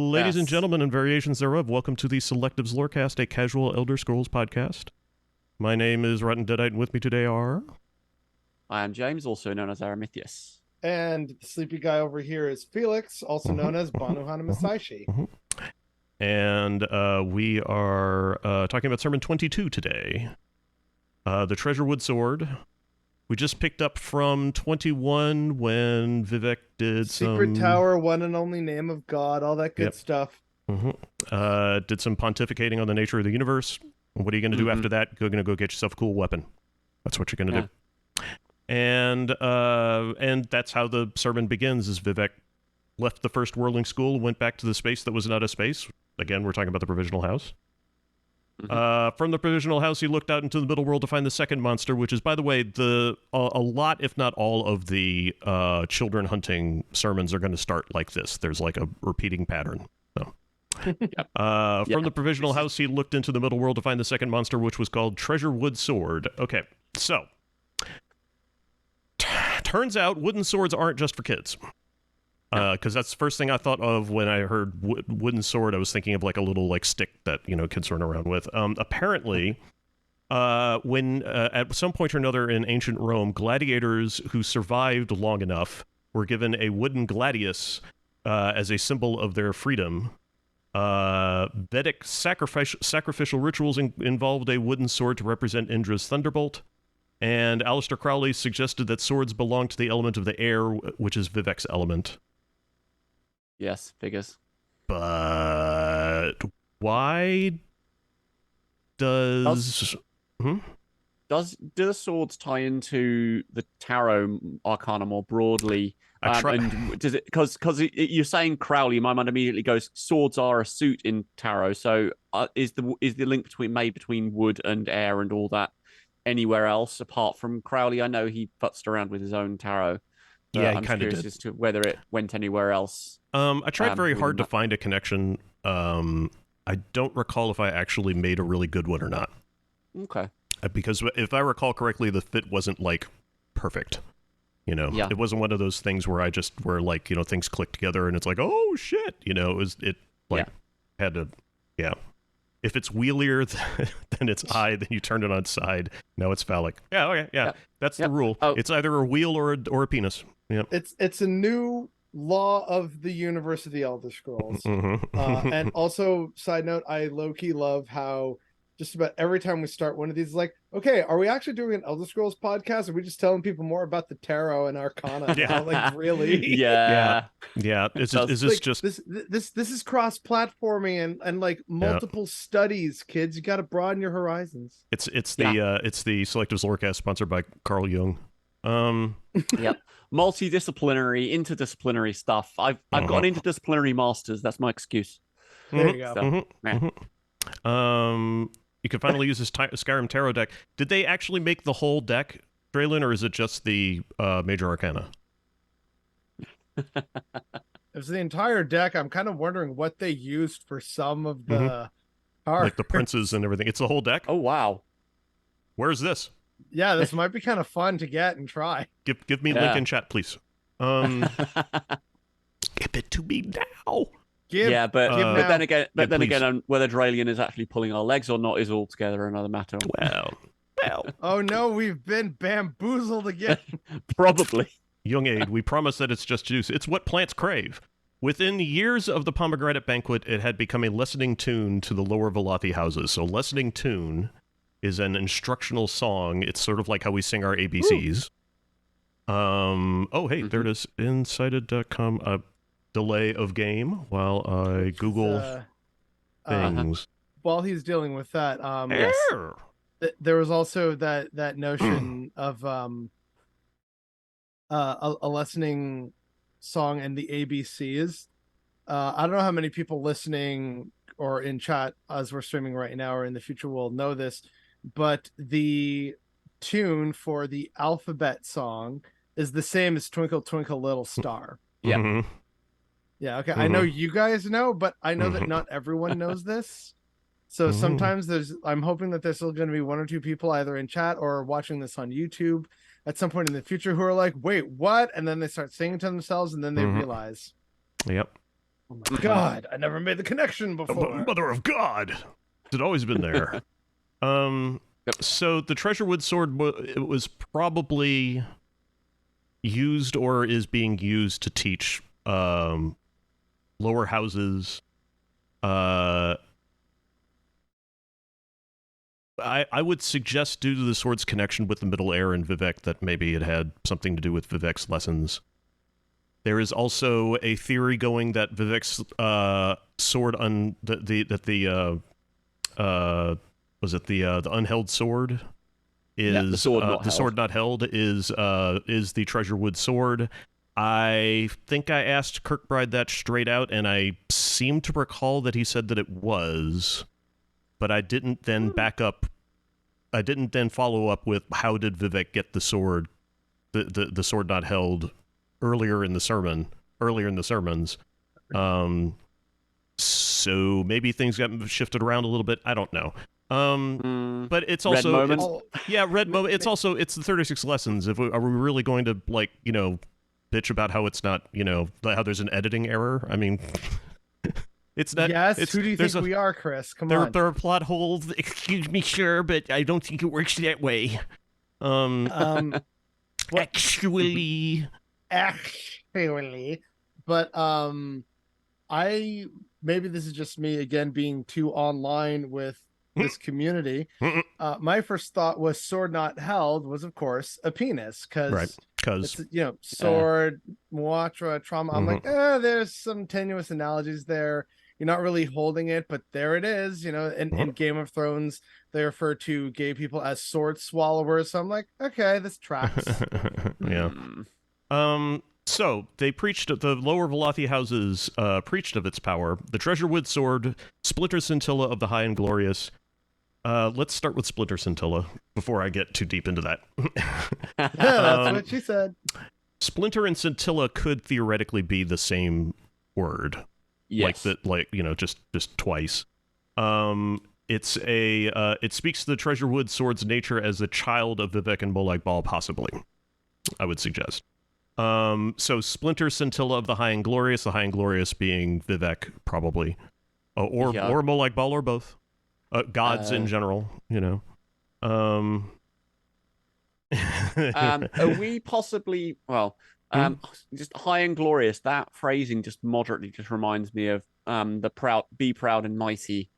Ladies and gentlemen and variations thereof, welcome to the Selectives Lorecast, a casual Elder Scrolls podcast. My name is Rotten Deadite, and with me today are... I am James, also known as Aramithius. And the sleepy guy over here is Felix, also known as Banu Hanamasaishi. And we are talking about Sermon 22 today. The Treasurewood Sword. We just picked up from 21 when Vivek did Secret Tower, one and only name of God, all that good stuff. Did some pontificating on the nature of the universe. What are you going to do after that? You're going to go get yourself a cool weapon. That's what you're going to do. And that's how the sermon begins, is Vivek left the first whirling school and went back to the space that was not a space. Again, we're talking about the provisional house. From the provisional house, he looked out into the middle world to find the second monster, which is, by the way, a lot, if not all, of the children hunting sermons are going to start like this. There's like a repeating pattern. So. From the provisional house, he looked into the middle world to find the second monster, which was called Treasurewood Sword. Okay, so turns out wooden swords aren't just for kids. Because that's the first thing I thought of when I heard wooden sword. I was thinking of like a little like stick that, you know, kids run around with. Apparently, when at some point or another in ancient Rome, gladiators who survived long enough were given a wooden gladius as a symbol of their freedom. Vedic sacrificial rituals involved a wooden sword to represent Indra's thunderbolt. And Aleister Crowley suggested that swords belong to the element of the air, which is Vivek's element. Yes, figures. But why does... Do the swords tie into the tarot arcana more broadly? And does it, because you're saying Crowley, my mind immediately goes, swords are a suit in tarot. So is the link between wood and air and all that anywhere else apart from Crowley? I know he futzed around with his own tarot. Yeah, I'm curious as to whether it went anywhere else. I tried very hard to find a connection. I don't recall if I actually made a really good one or not. Okay. Because if I recall correctly, the fit wasn't like perfect. You know, it wasn't one of those things where where like, you know, things click together and it's like, oh shit, you know, had to, If it's wheelier than it's I, then you turn it on its side. Now it's phallic. Yeah, okay, yeah. That's the rule. Oh. It's either a wheel or a penis. Yeah. It's a new law of the universe of the Elder Scrolls. And also, side note, I low-key love how just about every time we start one of these, like, okay, are we actually doing an Elder Scrolls podcast? Or are we just telling people more about the tarot and arcana? Now? Like, really? Yeah. Is this like, just this is cross-platforming and like multiple studies, kids. You got to broaden your horizons. It's the Selectives Lorecast, sponsored by Carl Jung. Multidisciplinary, interdisciplinary stuff. I've got an interdisciplinary masters. That's my excuse. There you go. You can finally use this Skyrim Tarot deck. Did they actually make the whole deck, Draylin, or is it just the Major Arcana? It was the entire deck. I'm kind of wondering what they used for some of the cards. Like the princes and everything. It's the whole deck? Oh, wow. Where's this? Yeah, this might be kind of fun to get and try. Give me a link in chat, please. Give it to me now. But then again, whether Dralian is actually pulling our legs or not is altogether another matter. Well. Oh no, we've been bamboozled again. Probably. Young Aid, we promise that it's just juice. It's what plants crave. Within years of the pomegranate banquet, it had become a lessening tune to the lower Velothi houses. So lessening tune is an instructional song. It's sort of like how we sing our ABCs. There it is. Insighted.com. Delay of game while I Google things. While he's dealing with that, there was also that notion of a lessening song and the ABCs. I don't know how many people listening or in chat as we're streaming right now or in the future will know this, but the tune for the alphabet song is the same as Twinkle Twinkle Little Star. Yeah, okay. I know you guys know, but I know that not everyone knows this. So sometimes I'm hoping that there's still going to be one or two people either in chat or watching this on YouTube at some point in the future who are like, wait, what? And then they start singing to themselves and then they realize. Yep. Oh my God, I never made the connection before. Mother of God! It's always been there. So the Treasurewood sword it was probably used or is being used to teach lower houses. I would suggest, due to the sword's connection with the Middle Air and Vivek, that maybe it had something to do with Vivek's lessons. There is also a theory going that Vivek's sword was it the unheld sword is the sword not held is the Treasurewood sword. I think I asked Kirkbride that straight out, and I seem to recall that he said that it was, but I didn't then back up. I didn't then follow up with how did Vivek get the sword, the sword not held, earlier in the sermons. So maybe things got shifted around a little bit. I don't know. But it's also red moment. Red moment. It's also it's the 36 lessons. Are we really going to bitch about how it's not how there's an editing error? I mean, it's not. Yes. Who do you think we are, Chris? Come on. There are plot holes. Excuse me, sure, but I don't think it works that way. Actually, but I maybe this is just me again being too online with this community. My first thought was sword not held was of course a penis because sword, muatra, trauma. I'm like, there's some tenuous analogies there. You're not really holding it, but there it is. In Game of Thrones, they refer to gay people as sword swallowers. So I'm like, okay, this tracks. Yeah. So they preached the lower Velothi houses preached of its power. The Treasurewood sword, Splinter Scintilla of the High and Glorious. Let's start with Splinter Scintilla before I get too deep into that. That's what she said. Splinter and Scintilla could theoretically be the same word. Yes. Just twice. It speaks to the Treasurewood sword's nature as a child of Vivek and Molag Bal, possibly, I would suggest. So Splinter Scintilla of the High and Glorious, the High and Glorious being Vivek, probably. Or Molag Bal, or both. Gods in general, Are we possibly, just High and Glorious, that phrasing just moderately just reminds me of the be proud and mighty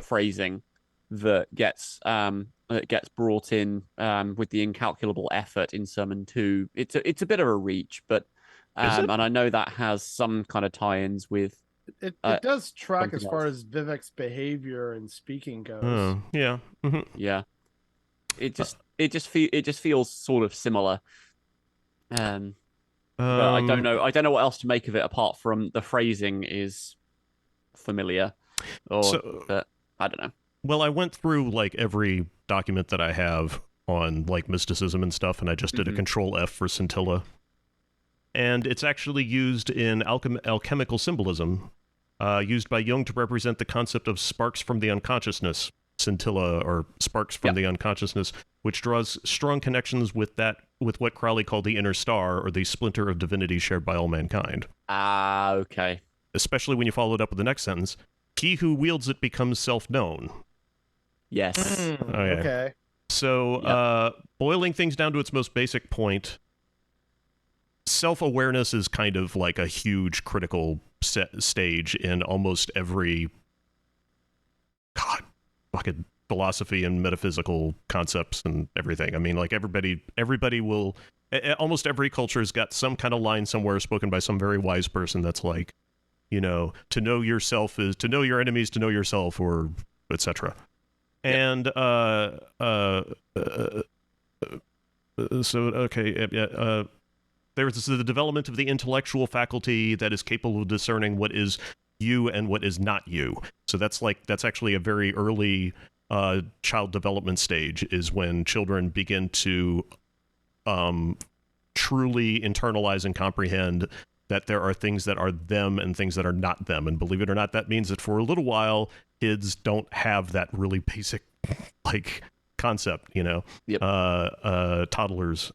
phrasing that gets brought in with the incalculable effort in Sermon 2. It's a bit of a reach, but and I know that has some kind of tie-ins with it does track as far as Vivek's behavior and speaking goes. Yeah. Mm-hmm. Yeah. It just feels sort of similar. But I don't know what else to make of it apart from the phrasing is familiar. But I don't know. Well, I went through every document that I have on mysticism and stuff, and I just did a Control F for Scintilla. And it's actually used in alchemical symbolism, used by Jung to represent the concept of sparks from the unconsciousness, scintilla, or sparks from the unconsciousness, which draws strong connections with what Crowley called the inner star, or the splinter of divinity shared by all mankind. Ah, okay. Especially when you follow it up with the next sentence, he who wields it becomes self-known. Yes. Okay. So, boiling things down to its most basic point, self-awareness is kind of like a huge critical stage in almost every fucking philosophy and metaphysical concepts and everything. I mean, everybody will, almost every culture's got some kind of line somewhere spoken by some very wise person that's like, to know yourself is to know your enemies, to know yourself, or etc. And there's the development of the intellectual faculty that is capable of discerning what is you and what is not you. So that's actually a very early child development stage, is when children begin to truly internalize and comprehend that there are things that are them and things that are not them. And believe it or not, that means that for a little while, kids don't have that really basic concept, Yep. Toddlers.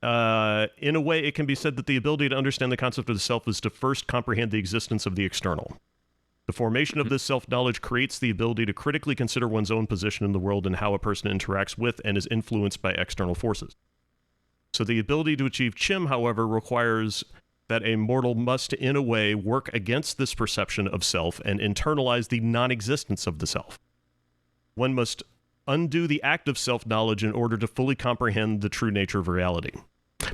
In a way, it can be said that the ability to understand the concept of the self is to first comprehend the existence of the external. The formation of this self-knowledge creates the ability to critically consider one's own position in the world and how a person interacts with and is influenced by external forces. So the ability to achieve Chim, however, requires that a mortal must, in a way, work against this perception of self and internalize the non-existence of the self. One must undo the act of self-knowledge in order to fully comprehend the true nature of reality.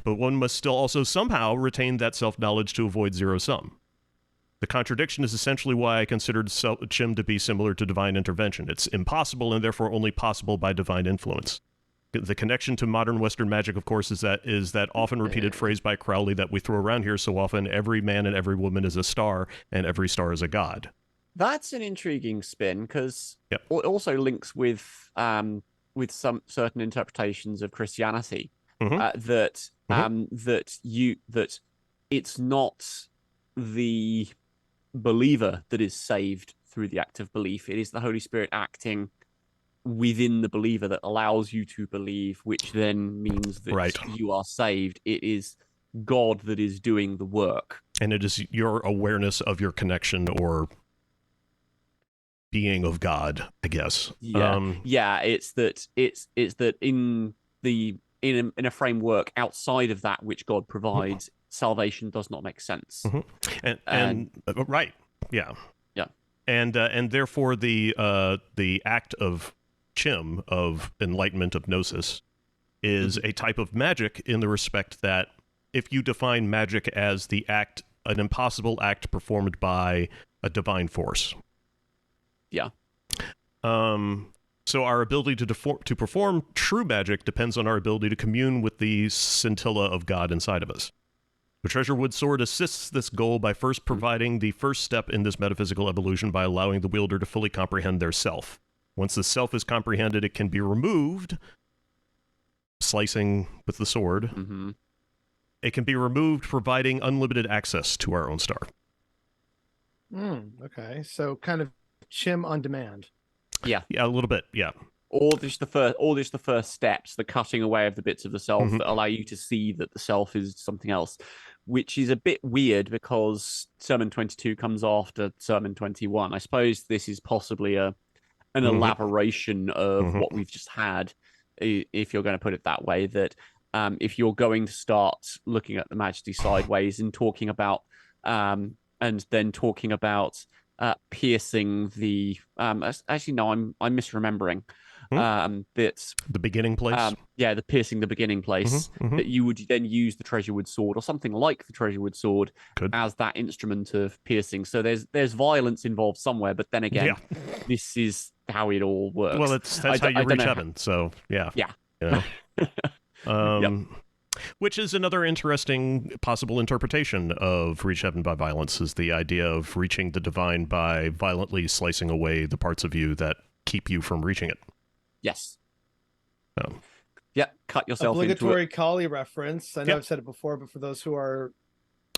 But one must still also somehow retain that self-knowledge to avoid zero-sum. The contradiction is essentially why I considered Chim to be similar to divine intervention. It's impossible and therefore only possible by divine influence. The connection to modern Western magic, of course, is that often repeated phrase by Crowley that we throw around here so often: every man and every woman is a star, and every star is a god. That's an intriguing spin, because Yep. it also links with some certain interpretations of Christianity, that it's not the believer that is saved through the act of belief. It is the Holy Spirit acting within the believer that allows you to believe, which then means that you are saved. It is God that is doing the work, and it is your awareness of your connection or being of God, I guess. It's that in a framework outside of that which God provides, salvation does not make sense. And right, yeah. And therefore the act of Chim, of enlightenment, of gnosis, is a type of magic in the respect that if you define magic as an impossible act performed by a divine force. Yeah. So our ability to perform true magic depends on our ability to commune with the scintilla of God inside of us. The Treasurewood Sword assists this goal by first providing the first step in this metaphysical evolution by allowing the wielder to fully comprehend their self. Once the self is comprehended, it can be removed, slicing with the sword. It can be removed, providing unlimited access to our own star. Okay, so kind of Chim on demand. Yeah, a little bit. Yeah. Or just the first steps, the cutting away of the bits of the self that allow you to see that the self is something else, which is a bit weird because Sermon 22 comes after Sermon 21. I suppose this is possibly an elaboration of what we've just had, if you're going to put it that way, that if you're going to start looking at the Majesty sideways and talking about piercing the actually no, I'm misremembering that the beginning place, the piercing the beginning place, that you would then use the Treasurewood Sword or something like the Treasurewood Sword as that instrument of piercing. So there's violence involved somewhere, but then again, this is how it all works. Well, that's how you reach heaven. So yeah. You know? Which is another interesting possible interpretation of reach heaven by violence, is the idea of reaching the divine by violently slicing away the parts of you that keep you from reaching it. Yes. Cut yourself obligatory into it. Kali reference. I know I've said it before, but for those who are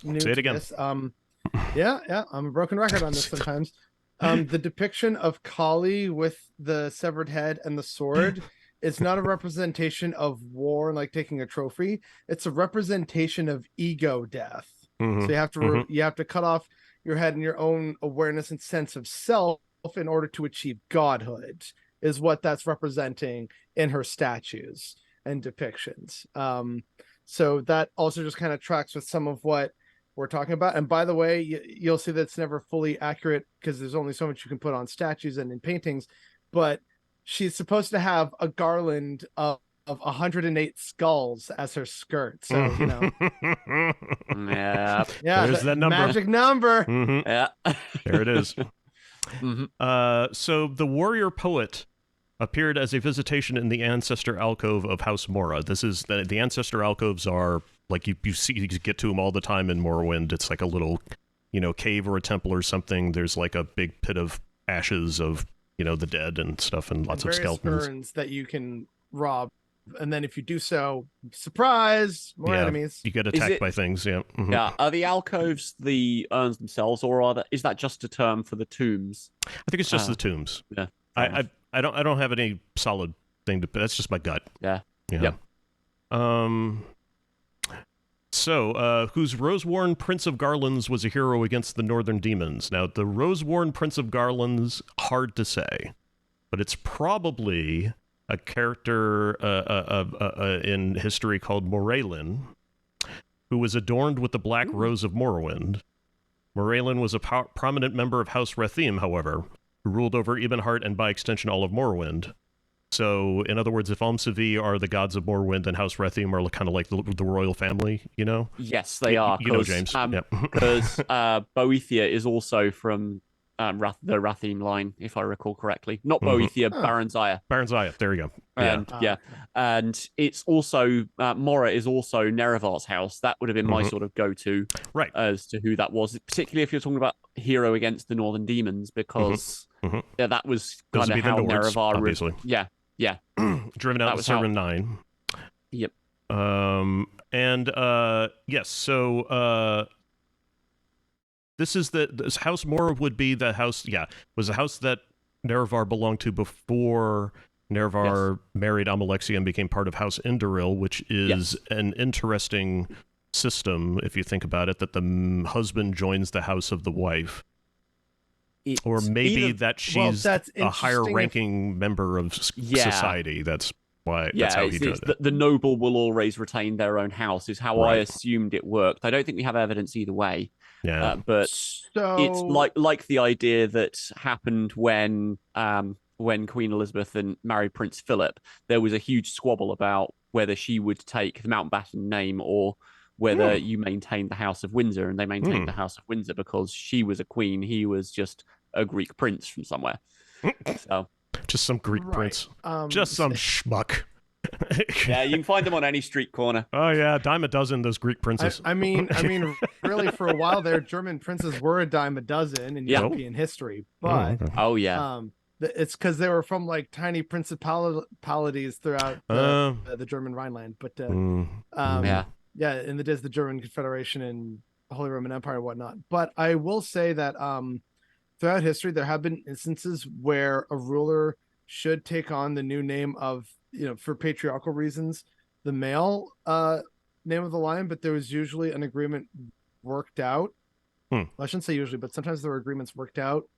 new Say it to again. this, I'm a broken record on this sometimes. The depiction of Kali with the severed head and the sword, it's not a representation of war, like taking a trophy. It's a representation of ego death. So you have to cut off your head and your own awareness and sense of self in order to achieve godhood, is what that's representing in her statues and depictions. So that also just kind of tracks with some of what we're talking about. And by the way, you'll see that it's never fully accurate because there's only so much you can put on statues and in paintings, but she's supposed to have a garland of 108 skulls as her skirt. So, you know. There's that number. Magic number. Yeah. There it is. So the warrior poet appeared as a visitation in the ancestor alcove of House Mora. This is the ancestor alcoves are like you get to them all the time in Morrowind. It's like a little, cave or a temple or something. There's like a big pit of ashes of, the dead and stuff, and lots of skeletons. Urns that you can rob. And then if you do so, surprise, more enemies. You get attacked by things, Yeah. Are the alcoves the urns themselves, or is that just a term for the tombs? I think it's just the tombs. Yeah. I don't have any solid thing to. That's just my gut. Yeah. Yeah. So, whose rose-worn Prince of Garlands was a hero against the Northern Demons? Now, the rose-worn Prince of Garlands, hard to say, but it's probably a character in history called Morelin, who was adorned with the Black Rose of Morrowind. Morelin was a prominent member of House Rathim, however, who ruled over Ebonheart and by extension all of Morrowind. So, in other words, if Almsevi are the gods of Morrowind, then House Rathim are kind of like the royal family, you know? Yes, they are. You know, James. Because Boethia is also from the Rathim line, if I recall correctly. Not Boethia, Baranzaya. Baranzaya, there you go. And and it's also Mora is also Nerevar's house. That would have been my sort of go-to, right, as to who that was, particularly if you're talking about hero against the Northern Demons, because that was kind of how Nerevar, obviously. Yeah. Driven out in Sermon 9. Yep. Yes, so this House Mora would be the house, was the house that Nerevar belonged to before Nerevar married Amalexia and became part of House Indoril, which is an interesting system, if you think about it, that the husband joins the house of the wife. Or maybe that she's a higher-ranking member of society. That's why. That's how he does it. The noble will always retain their own house. Is how I assumed it worked. I don't think we have evidence either way. Yeah, but it's like the idea that happened when Queen Elizabeth and married Prince Philip. There was a huge squabble about whether she would take the Mountbatten name or whether you maintained the House of Windsor, and they maintained the House of Windsor because she was a queen. He was just a Greek prince from somewhere. So just some Greek prince, just some schmuck. Yeah, you can find them on any street corner. Oh yeah, dime a dozen, those Greek princes. I mean, really, for a while there, German princes were a dime a dozen in European history, but it's because they were from like tiny principalities throughout the German Rhineland. But in the days of the German Confederation and Holy Roman Empire and whatnot. But I will say that throughout history, there have been instances where a ruler should take on the new name of, for patriarchal reasons, the male name of the line, but there was usually an agreement worked out. Well, I shouldn't say usually, but sometimes there were agreements worked out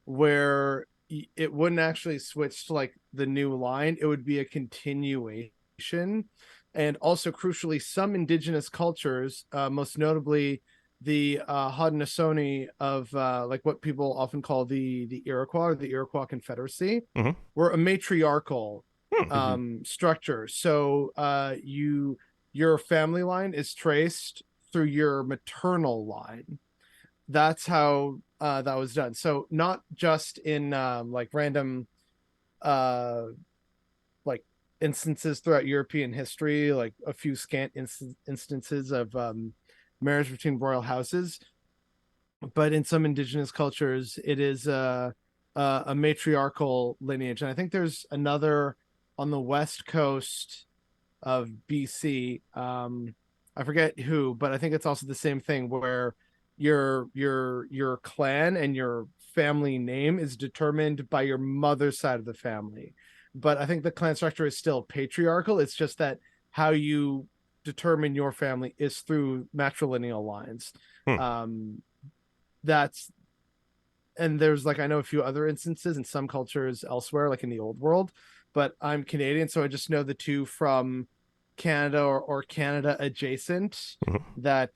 where it wouldn't actually switch to like the new line. It would be a continuation. And also, crucially, some indigenous cultures, most notably the Haudenosaunee of like what people often call the Iroquois or the Iroquois Confederacy, were a matriarchal structure. So your family line is traced through your maternal line. That's how that was done. So not just in like random like instances throughout European history, like a few scant instances of marriage between royal houses, but in some indigenous cultures, it is a matriarchal lineage. And I think there's another on the west coast of BC. I forget who, but I think it's also the same thing where your clan and your family name is determined by your mother's side of the family. But I think the clan structure is still patriarchal. It's just that how you determine your family is through matrilineal lines. And there's like, I know a few other instances in some cultures elsewhere, like in the old world, but I'm Canadian, so I just know the two from Canada or Canada adjacent that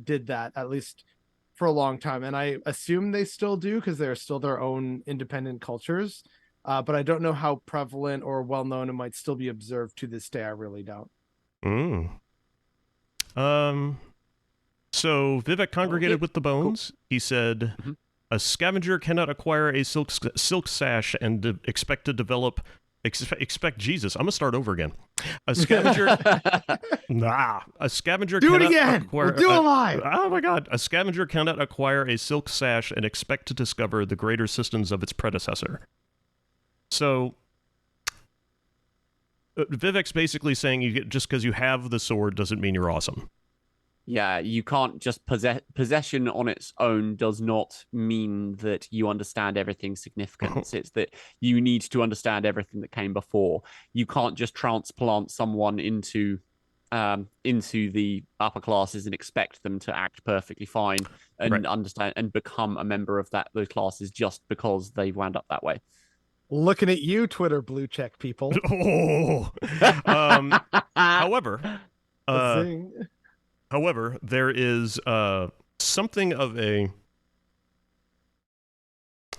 did that, at least for a long time. And I assume they still do because they're still their own independent cultures. But I don't know how prevalent or well-known it might still be observed to this day. I really don't. So Vivek congregated with the bones. Cool. He said, a scavenger cannot acquire a silk sash and expect to develop... Expect Jesus. I'm gonna start over again. A scavenger. A scavenger. Do it again. We'll do it live. Oh my God! A scavenger cannot acquire a silk sash and expect to discover the greater systems of its predecessor. So, Vivek's basically saying just because you have the sword doesn't mean you're awesome. Yeah, you can't just possession on its own does not mean that you understand everything's significance. It's that you need to understand everything that came before. You can't just transplant someone into into the upper classes and expect them to act perfectly fine and understand and become a member of those classes just because they've wound up that way. Looking at you, Twitter blue check people. Oh. However, there is something of a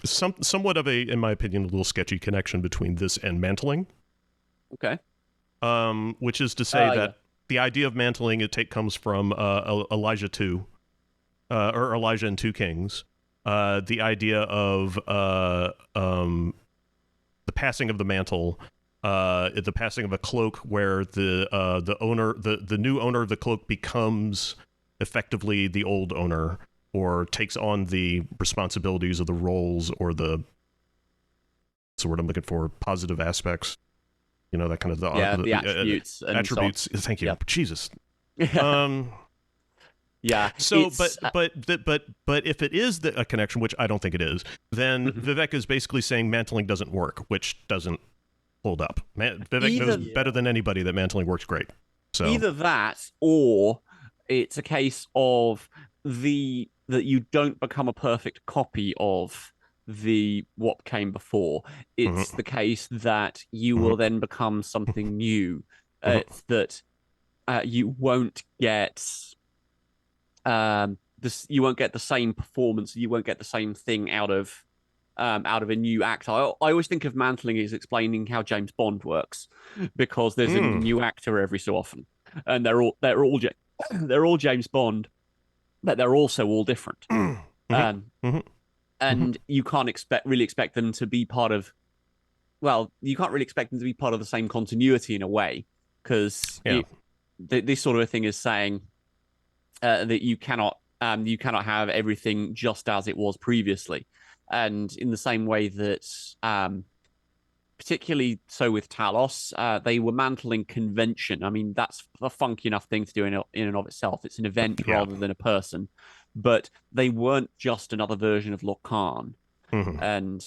somewhat of a, in my opinion, a little sketchy connection between this and mantling. Okay. Which is to say that the idea of mantling comes from Elijah 2, or Elijah and 2 Kings. The idea of the passing of the mantle, the passing of a cloak, where the owner, the new owner of the cloak becomes effectively the old owner, or takes on the responsibilities of the roles, or what's the word I'm looking for, positive aspects. You know, that kind of the attributes. Attributes. So Thank you. Yep. Jesus. Yeah. So, but if it is a connection, which I don't think it is, then Vivek is basically saying mantling doesn't work, which doesn't hold up. Vivek knows better than anybody that mantling works great. So either that, or it's a case of that you don't become a perfect copy of what came before. It's the case that you will then become something new. It's that you won't get you won't get the same performance, you won't get the same thing out of a new actor. I always think of mantling as explaining how James Bond works, because there's a new actor every so often, and they're all James Bond, but they're also all different. And you can't really expect them to be part of. Well, you can't really expect them to be part of the same continuity in a way, because this sort of a thing is saying that you cannot have everything just as it was previously. And in the same way that, particularly so with Talos, they were mantling convention. I mean, that's a funky enough thing to do in and of itself. It's an event rather than a person. But they weren't just another version of Locan. And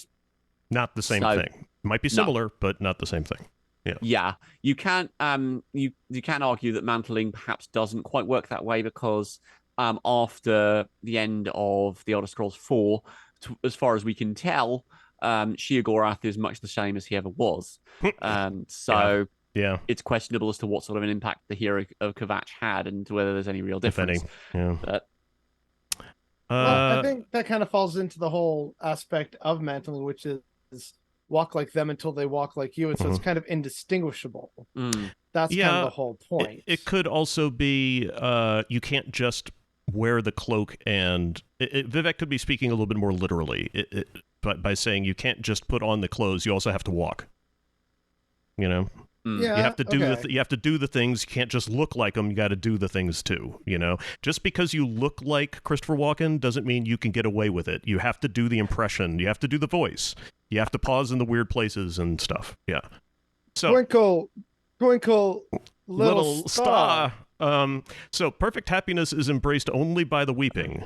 not the same thing. Might be similar, but not the same thing. Yeah. You can't you can argue that mantling perhaps doesn't quite work that way, because after the end of the Elder Scrolls 4, as far as we can tell, Sheogorath is much the same as he ever was. So it's questionable as to what sort of an impact the hero of Kvatch had, and whether there's any real difference. But well, I think that kind of falls into the whole aspect of mantling, which is walk like them until they walk like you, and so it's kind of indistinguishable. That's kind of the whole point. It could also be you can't just wear the cloak, and Vivek could be speaking a little bit more literally, but by saying you can't just put on the clothes, you also have to walk. You know, you have to do you have to do the things. You can't just look like them. You got to do the things too. You know, just because you look like Christopher Walken doesn't mean you can get away with it. You have to do the impression. You have to do the voice. You have to pause in the weird places and stuff. Yeah. So twinkle, little star. So perfect happiness is embraced only by the weeping.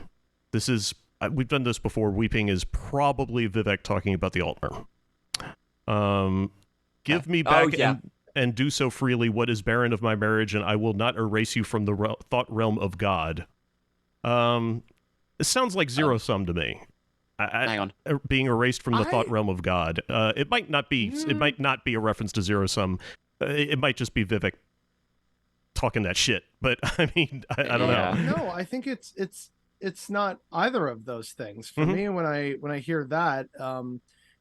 This is we've done this before. Weeping is probably Vivek talking about the Altmer. Give me back and do so freely what is barren of my marriage, and I will not erase you from the thought realm of God. It sounds like zero sum to me. Hang on. Being erased from the thought realm of God. It might not be. It might not be a reference to zero sum. It might just be Vivek talking that shit. But I mean, I don't know. No, I think it's not either of those things for me. When I hear that,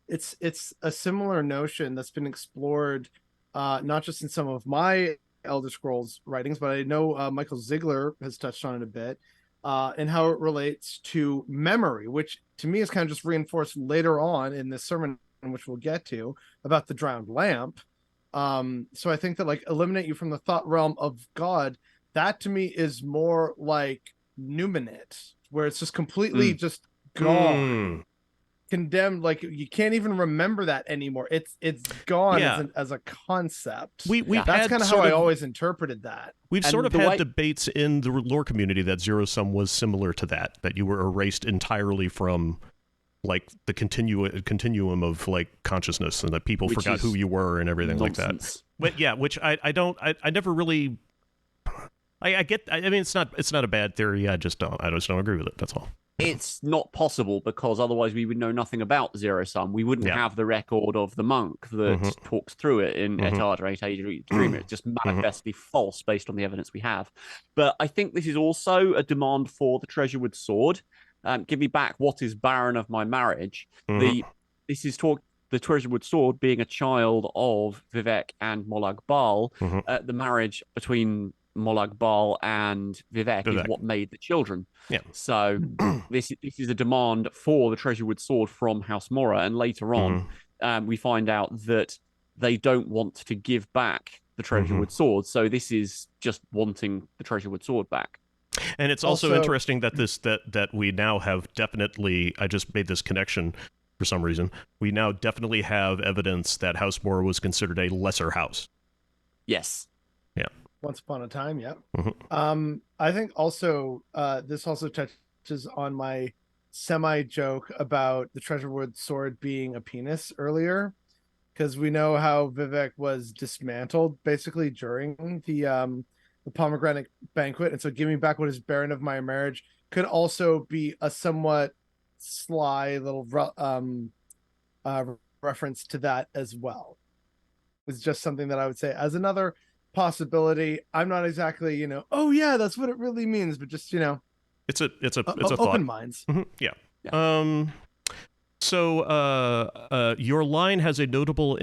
it's a similar notion that's been explored, not just in some of my Elder Scrolls writings, but I know Michael Ziegler has touched on it a bit, and how it relates to memory, which to me is kind of just reinforced later on in this sermon, which we'll get to, about the drowned lamp. So I think that like eliminate you from the thought realm of God, that to me is more like Numinate, where it's just completely just gone. Condemned, like you can't even remember that anymore. It's gone as a concept. That's kind of how I always interpreted that. We've sort of had debates in the lore community that zero sum was similar to that you were erased entirely from like the continuum of like consciousness, and that people forgot who you were and everything like that. But which I never really I get. I mean, it's not a bad theory. I just don't agree with it. That's all. It's not possible because otherwise we would know nothing about zero sum. We wouldn't have the record of the monk that talks through it in Etada 8 Dream. It's just manifestly false based on the evidence we have. But I think this is also a demand for the Treasurewood sword. Give me back what is barren of my marriage. This is the Treasurewood sword being a child of Vivek and Molag Bal. The marriage between Molag Bal and Vivek is what made the children. Yeah. So this is a demand for the Treasurewood sword from House Mora, and later on, we find out that they don't want to give back the Treasurewood sword. So this is just wanting the Treasurewood sword back. And it's also interesting that that we now have definitely. I just made this connection for some reason. We now definitely have evidence that House Mora was considered a lesser house. Yes. Yeah. Once upon a time, yeah. I think also this also touches on my semi-joke about the Treasurewood sword being a penis earlier, because we know how Vivek was dismantled basically during the pomegranate banquet, and so giving back what is barren of my marriage could also be a somewhat sly little reference to that as well. It's just something that I would say as another possibility. I'm not exactly, oh yeah, that's what it really means, but just, it's a open thought. minds. Yeah. So your line has a notable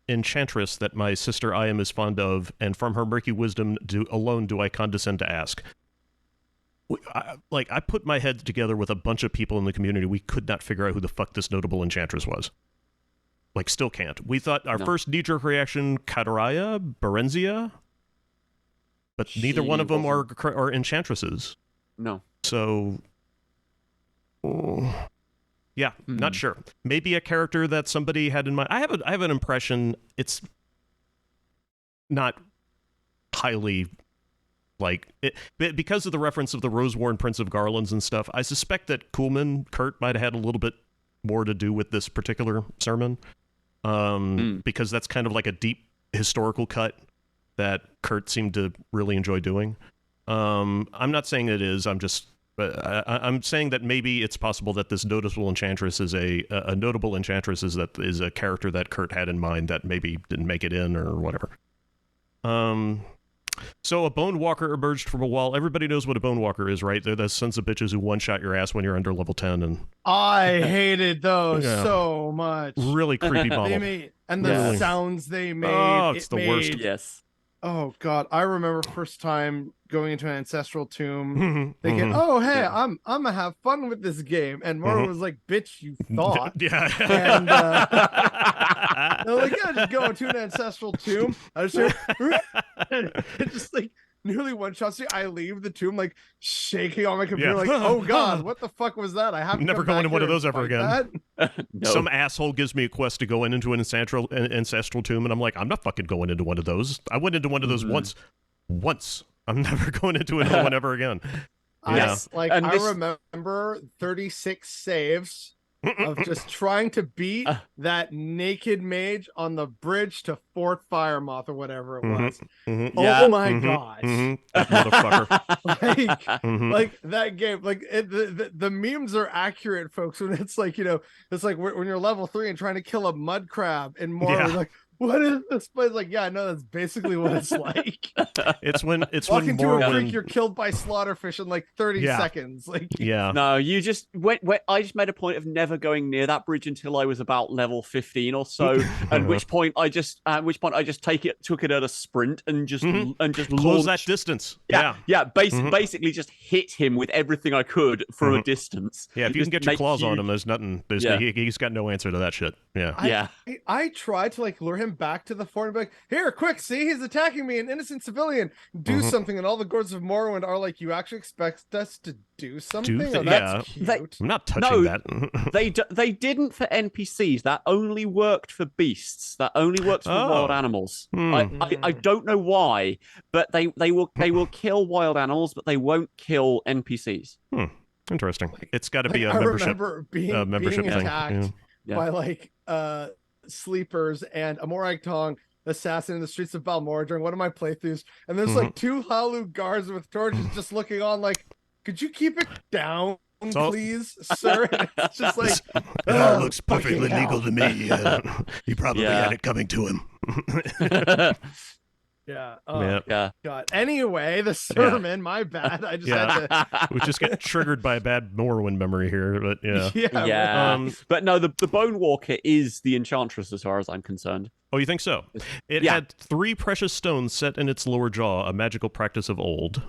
enchantress that my sister Iam is fond of, and from her murky wisdom alone do I condescend to ask. I put my head together with a bunch of people in the community. We could not figure out who the fuck this notable enchantress was. Still can't. We thought our first knee-jerk reaction, Kataraya, Berenzia, but neither one of them are enchantresses. No. So, yeah, not sure. Maybe a character that somebody had in mind. I have an impression it's not highly because of the reference of the Rose-worn Prince of Garlands and stuff. I suspect that Kurt might have had a little bit more to do with this particular sermon, because that's kind of like a deep historical cut that Kurt seemed to really enjoy doing. I'm not saying it is. I'm saying that maybe it's possible that this noticeable enchantress is a notable enchantress is a character that Kurt had in mind that maybe didn't make it in or whatever. So a bone walker emerged from a wall. Everybody knows what a bone walker is, right? They're the sons of bitches who one-shot your ass when you're under level 10. And I hated those so much. Really creepy model. The sounds they made. Oh, it's the worst. Yes. Oh God, I remember first time going into an ancestral tomb, thinking, "Oh hey, I'm gonna have fun with this game," and Mora was like, "Bitch, you thought." Yeah. And they're like, "Yeah, just go into an ancestral tomb." I just hear, it just nearly one shots me. I leave the tomb shaking on my computer, "Oh God, what the fuck was that?" I have to never go into one of those ever again. No. Some asshole gives me a quest to go into an ancestral tomb, and I'm like, I'm not fucking going into one of those. I went into one of those once. I'm never going into another one ever again. Yes, I remember 36 saves of just trying to beat that naked mage on the bridge to Fort Firemoth or whatever it was. Oh my gosh. That motherfucker. That game, the memes are accurate, folks. When it's it's when you're level 3 and trying to kill a mud crab and more what is this place? I know that's basically what it's like. It's when walk into a creek, you're killed by slaughterfish in 30 seconds. No, you just I just made a point of never going near that bridge until I was about level 15 or so. At which point I just took it at a sprint and just close that distance. Basically just hit him with everything I could from a distance. Yeah, if you can get your claws on him, there's nothing. He's got no answer to that shit. Yeah. I tried to lure him back to the fort and be like, "Here, quick, see, he's attacking me, an innocent civilian. Do something." And all the Gourds of Morrowind are like, "You actually expect us to do something?" That's cute. I'm not touching that. They didn't for NPCs. That only worked for beasts. That only works for wild animals. I don't know why, but they will kill wild animals, but they won't kill NPCs. Interesting. It's got to be a membership being thing. Attacked by sleepers, and a Morag Tong assassin in the streets of Balmora during one of my playthroughs, and there's like two Halu guards with torches just looking on like, could you keep it down, please, sir? And it's just like, it all looks perfectly legal to me. He probably had it coming to him. Yeah. God. Anyway, the sermon. My bad. I just had to. We just get triggered by a bad Morrowind memory here, but yeah. But no, the Bone Walker is the enchantress, as far as I'm concerned. Oh, you think so? It had 3 precious stones set in its lower jaw, a magical practice of old.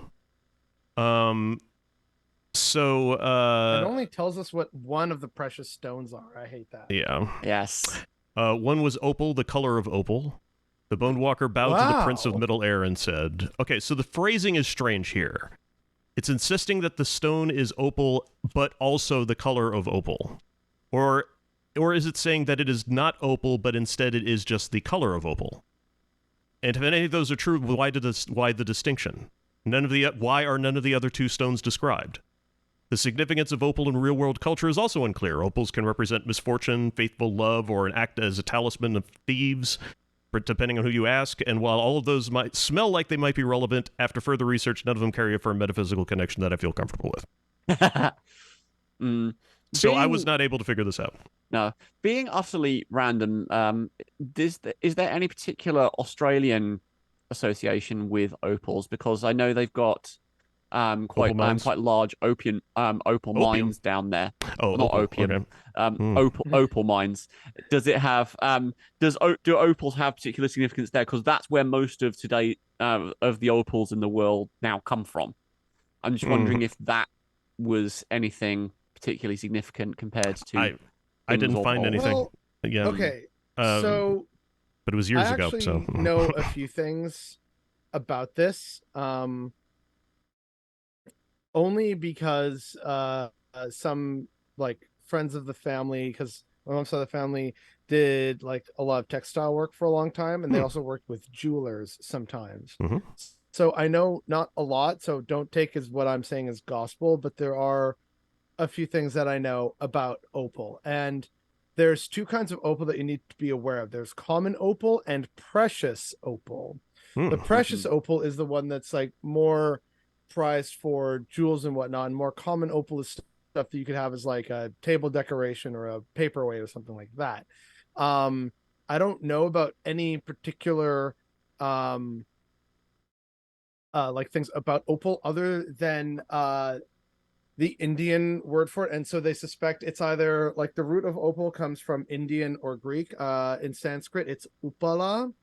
So it only tells us what one of the precious stones are. I hate that. Yeah. Yes. One was opal, the color of opal. The Bone Walker bowed to the Prince of Middle Air and said, okay, so the phrasing is strange here. It's insisting that the stone is opal, but also the color of opal. Or is it saying that it is not opal, but instead it is just the color of opal? And if any of those are true, why the distinction? Why are none of the other 2 stones described? The significance of opal in real-world culture is also unclear. Opals can represent misfortune, faithful love, or act as a talisman of thieves, depending on who you ask, and while all of those might smell like they might be relevant, after further research, none of them carry a firm metaphysical connection that I feel comfortable with. So I was not able to figure this out. No. Being utterly random, is there any particular Australian association with opals? Because I know they've got quite large opal mines down there. Oh, not opal, opium. okay. Opal mines. Does it have do opals have particular significance there? Because that's where most of today of the opals in the world now come from. I'm just wondering if that was anything particularly significant compared to. I didn't find anything. Well, okay, so but it was years ago. So I know a few things about this. Only because some like friends of the family, because my mom's side of the family did like a lot of textile work for a long time, and they also worked with jewelers sometimes. So I know not a lot, so don't take as what I'm saying as gospel, but there are a few things that I know about opal. And there's 2 kinds of opal that you need to be aware of. There's common opal and precious opal. The precious opal is the one that's like more prized for jewels and whatnot, and more common opal is stuff that you could have as like a table decoration or a paperweight or something like that. I don't know about any particular like things about opal other than the Indian word for it, and so they suspect it's either like the root of opal comes from Indian or Greek. In Sanskrit it's upala,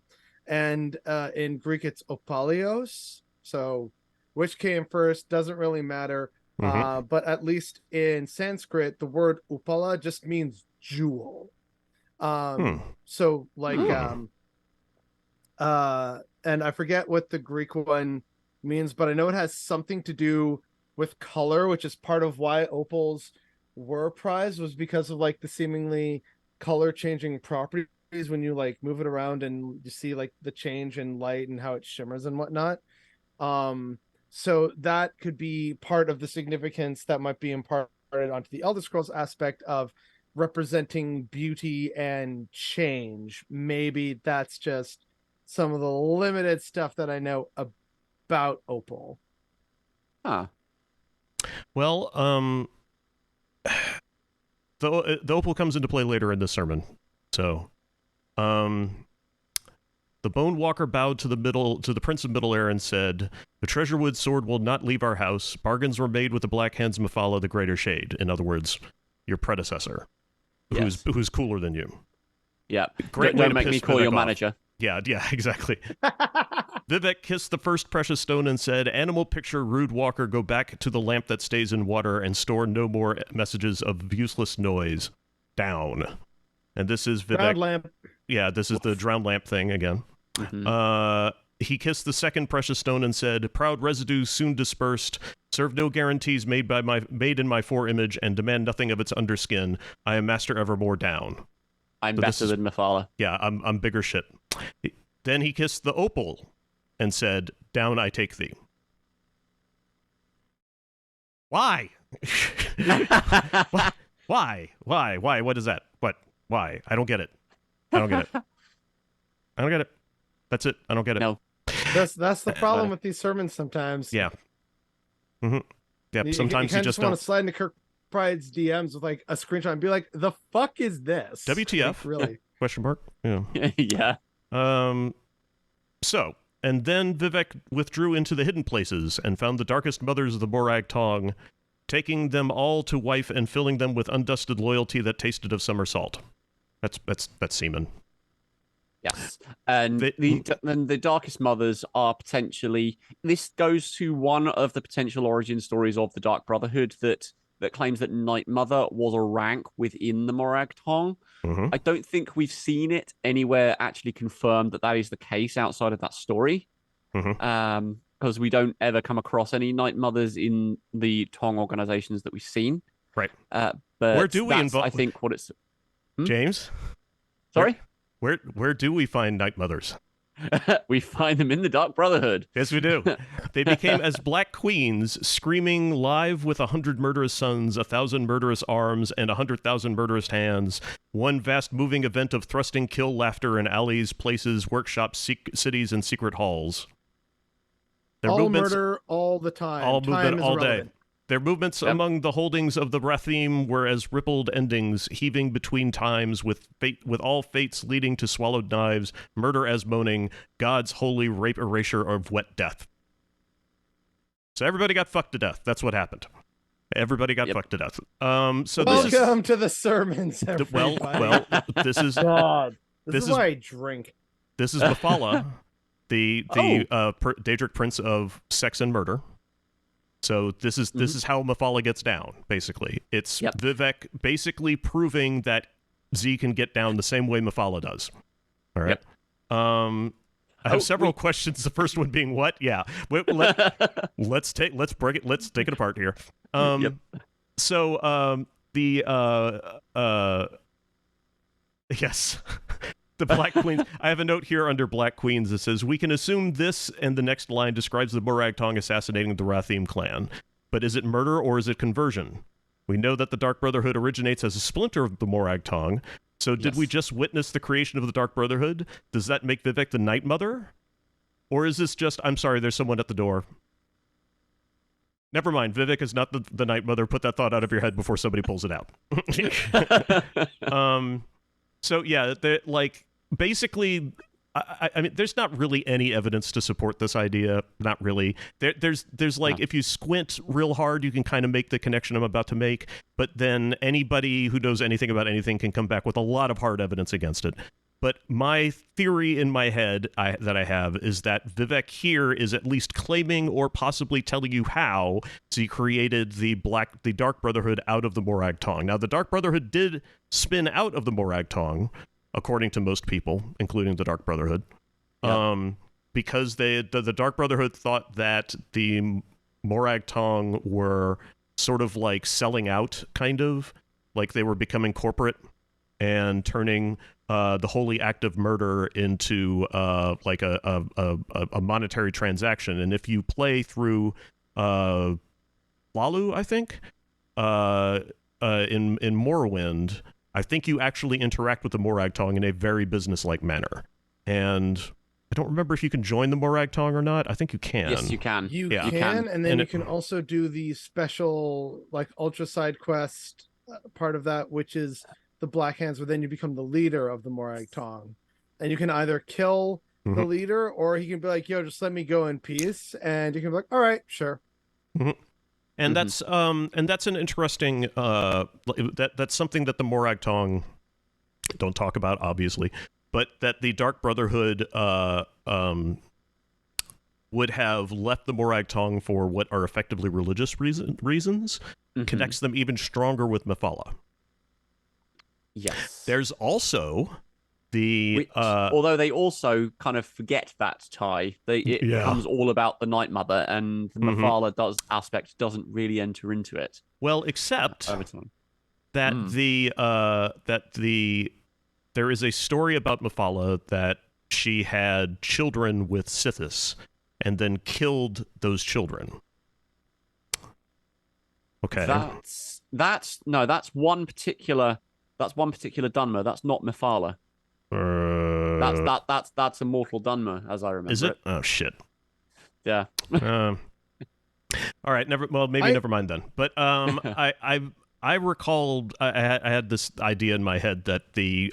and in Greek it's opalios. So which came first doesn't really matter. But at least in Sanskrit, the word upala just means jewel. So like and I forget what the Greek one means, but I know it has something to do with color, which is part of why opals were prized, was because of like the seemingly color changing properties when you like move it around and you see like the change in light and how it shimmers and whatnot. So that could be part of the significance that might be imparted onto the Elder Scrolls aspect of representing beauty and change. Maybe that's just some of the limited stuff that I know about opal. Well, the opal comes into play later in this sermon. So, the Bone Walker bowed to the Prince of Middle Air and said, "The Treasurewood sword will not leave our house. Bargains were made with the Black Hands Mephala, the Greater Shade." In other words, your predecessor, who's cooler than you. Yeah. Great way Don't to make piss me call Vivek your off. manager. Yeah, exactly. Vivek kissed the first precious stone and said, "Animal picture, rude walker, go back to the lamp that stays in water and store no more messages of useless noise. Down." And this is Vivek. Drowned lamp. Yeah, this is the drowned lamp thing again. He kissed the second precious stone and said, "Proud residue soon dispersed. Serve no guarantees made in my foreimage, and demand nothing of its underskin. I am Master Evermore. Down." I'm better than Mephala. Yeah, I'm bigger shit. Then he kissed the opal and said, "Down I take thee." Why? Why? What is that? What? Why? I don't get it. I don't get it. That's it. I don't get it. No. That's the problem with these sermons sometimes. Yeah. Mm-hmm. Yep. Sometimes you you just want to slide into Kirk Pride's DMs with like a screenshot and be like, "The fuck is this?" WTF? Like, really? Question mark. Yeah. Yeah. So, and then Vivek withdrew into the hidden places and found the darkest mothers of the Morag Tong, taking them all to wife and filling them with undusted loyalty that tasted of summer salt. That's semen. Yes, and the Darkest Mothers are potentially. This goes to one of the potential origin stories of the Dark Brotherhood that claims that Night Mother was a rank within the Morag Tong. Mm-hmm. I don't think we've seen it anywhere actually confirmed that is the case outside of that story. Mm-hmm. Because we don't ever come across any Night Mothers in the Tong organizations that we've seen. Right. But where do we I think what it's. James? Sorry? Where do we find Night Mothers? We find them in the Dark Brotherhood. Yes, we do. They became as black queens, screaming live with 100 murderous sons, 1,000 murderous arms, and 100,000 murderous hands. One vast moving event of thrusting kill laughter in alleys, places, workshops, cities, and secret halls. Their all murder all the time. All movement all irrelevant. day. Their movements among the holdings of the Rathim were as rippled endings, heaving between times, with all fates leading to swallowed knives, murder as moaning, God's holy rape erasure of wet death. So everybody got fucked to death. That's what happened. Everybody got fucked to death. So welcome to the sermons, everybody. Well, this is God. This is why I drink. This is Mephala, the Daedric Prince of Sex and Murder. So this is how Mephala gets down, basically. It's Vivek basically proving that Z can get down the same way Mephala does. All right. I have several questions. The first one being what? Yeah. Let's take it apart here. So yes. The Black Queens. I have a note here under Black Queens that says, we can assume this and the next line describes the Morag Tong assassinating the Rathim clan. But is it murder or is it conversion? We know that the Dark Brotherhood originates as a splinter of the Morag Tong. So did we just witness the creation of the Dark Brotherhood? Does that make Vivek the Night Mother? Or is this just, I'm sorry, there's someone at the door. Never mind, Vivek is not the Night Mother. Put that thought out of your head before somebody pulls it out. So yeah, basically, I mean, there's not really any evidence to support this idea. Not really. There's if you squint real hard, you can kind of make the connection I'm about to make. But then anybody who knows anything about anything can come back with a lot of hard evidence against it. But my theory in my head that I have is that Vivek here is at least claiming or possibly telling you how he created the Dark Brotherhood out of the Morag Tong. Now, the Dark Brotherhood did spin out of the Morag Tong, according to most people, including the Dark Brotherhood, because the Dark Brotherhood thought that the Morag Tong were sort of like selling out, kind of like they were becoming corporate and turning the holy act of murder into like a monetary transaction. And if you play through Lalu, I think, in Morrowind, I think you actually interact with the Morag Tong in a very business-like manner. And I don't remember if you can join the Morag Tong or not. I think you can. Yes, you can. You can, and then you can also do the special, like, ultra side quest part of that, which is the Black Hands, where then you become the leader of the Morag Tong. And you can either kill the leader, or he can be like, yo, just let me go in peace. And you can be like, all right, sure. And that's an interesting that's something that the Morag Tong don't talk about, obviously, but that the Dark Brotherhood would have left the Morag Tong for what are effectively religious reasons, connects them even stronger with Mephala. Yes. There's also although they also kind of forget that tie. It becomes all about the Night Mother, and the Mephala aspect doesn't really enter into it. Well, except over time. That there is a story about Mephala that she had children with Sithis and then killed those children. Okay. That's one particular Dunmer. That's not Mephala. That's immortal Dunmer, as I remember. Is it? Oh shit. Yeah. All right. Never mind then. But I recalled I had this idea in my head that the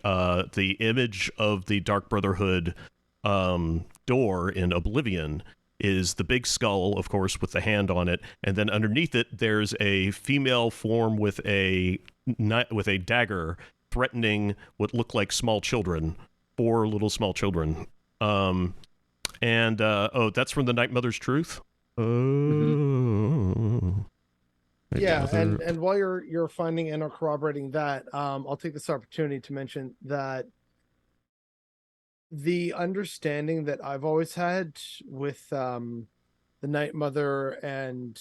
image of the Dark Brotherhood door in Oblivion is the big skull, of course, with the hand on it, and then underneath it there's a female form with a dagger threatening what look like small children, 4 little small children. That's from the Night Mother's Truth. Oh. Yeah, and while you're finding and or corroborating that, I'll take this opportunity to mention that the understanding that I've always had with the Night Mother and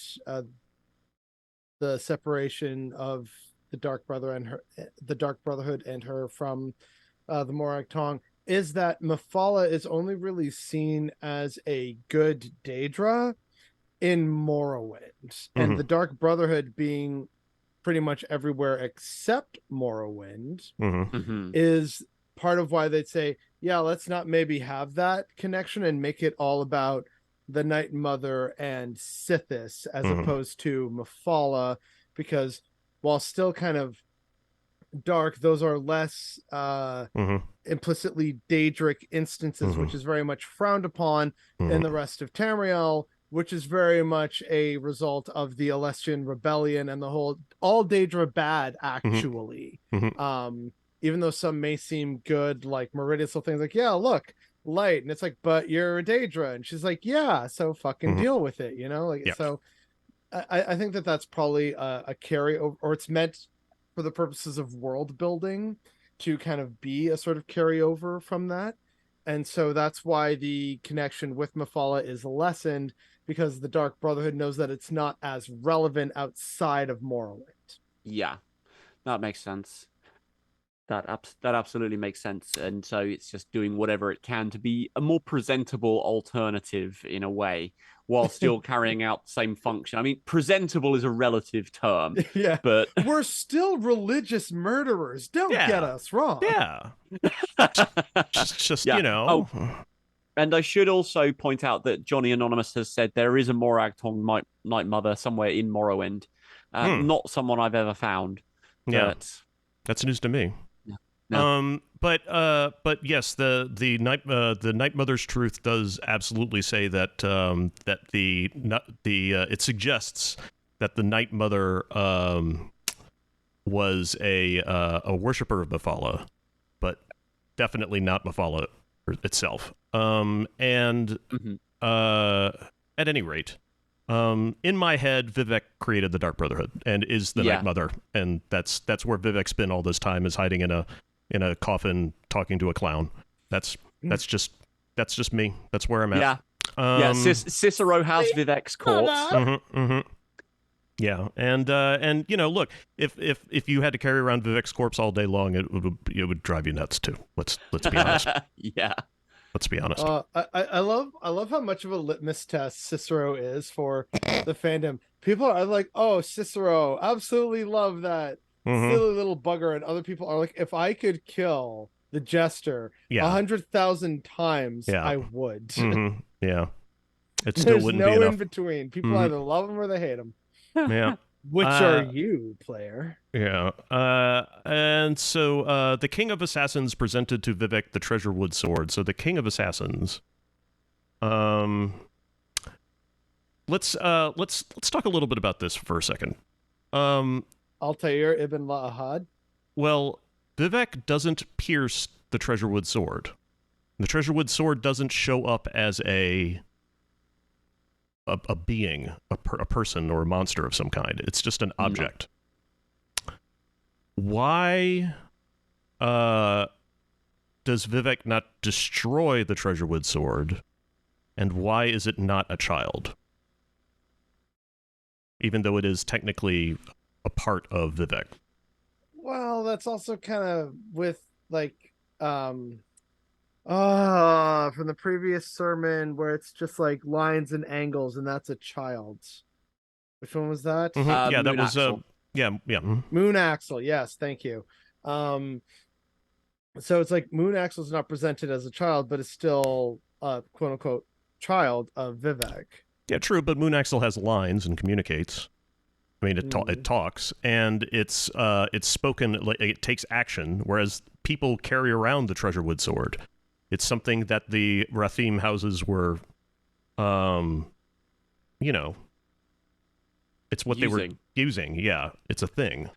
the separation of the Dark Brotherhood and her from the Morag Tong is that Mephala is only really seen as a good Daedra in Morrowind, and the Dark Brotherhood being pretty much everywhere except Morrowind is part of why they'd say, yeah, let's not maybe have that connection and make it all about the Night Mother and Sithis as opposed to Mephala, because while still kind of dark, those are less implicitly Daedric instances, which is very much frowned upon in the rest of Tamriel, which is very much a result of the Alessian rebellion and the whole all Daedra bad, actually. Even though some may seem good, like Meridius will things like, yeah, look, light, and it's like, but you're a Daedra, and she's like, yeah, so fucking deal with it, you know? Like, so I think that's probably a carryover, or it's meant for the purposes of world building to kind of be a sort of carryover from that. And so that's why the connection with Mephala is lessened, because the Dark Brotherhood knows that it's not as relevant outside of Morrowind. Yeah, that makes sense. That absolutely makes sense. And so it's just doing whatever it can to be a more presentable alternative in a way, while still carrying out the same function. I mean, presentable is a relative term. Yeah, but we're still religious murderers. Don't get us wrong. Yeah. just yeah. you know. And I should also point out that Johnny Anonymous has said there is a Morag Tong Night Mother somewhere in Morrowind. Not someone I've ever found. Yeah, that's news to me. No. But yes, the Night Mother's Truth does absolutely say that it suggests that the Night Mother was a worshiper of Mephala, but definitely not Mephala itself. At any rate, in my head, Vivek created the Dark Brotherhood and is the Night Mother, and that's where Vivek's been all this time, is hiding in a coffin talking to a clown. That's just me. That's where I'm at. Cicero has Vivek's corpse. Yeah, and you know, look, if you had to carry around Vivek's corpse all day long, it would drive you nuts too. Let's be honest. Yeah. Let's be honest. I love how much of a litmus test Cicero is for the fandom. People are like, oh, Cicero, absolutely love that silly little bugger, and other people are like, if I could kill the Jester 100,000 times, I would. Yeah, it still wouldn't be enough. In between. People either love him or they hate him. Yeah. Which are you, player? Yeah. And so the King of Assassins presented to Vivek the Treasurewood sword. So the King of Assassins. Let's talk a little bit about this for a second. Altair ibn La'ahad. Well, Vivek doesn't pierce the Treasurewood sword. The Treasurewood sword doesn't show up as a being, a person or a monster of some kind. It's just an object. Why does Vivek not destroy the Treasurewood sword, and why is it not a child? Even though it is technically a part of Vivek. Well, that's also kind of with like from the previous sermon where it's just like lines and angles, and that's a child's. Which one was that? Yeah, that was Axel. yeah. Moon Axle. Yes, thank you. So it's like Moon Axel's not presented as a child, but is still a quote unquote child of Vivek. Yeah, true, but Moon Axel has lines and communicates. I mean, it talks, and it's spoken, like it takes action, whereas people carry around the Treasurewood sword. It's something that the Rathim houses were, you know, it's what they were using. Yeah, it's a thing.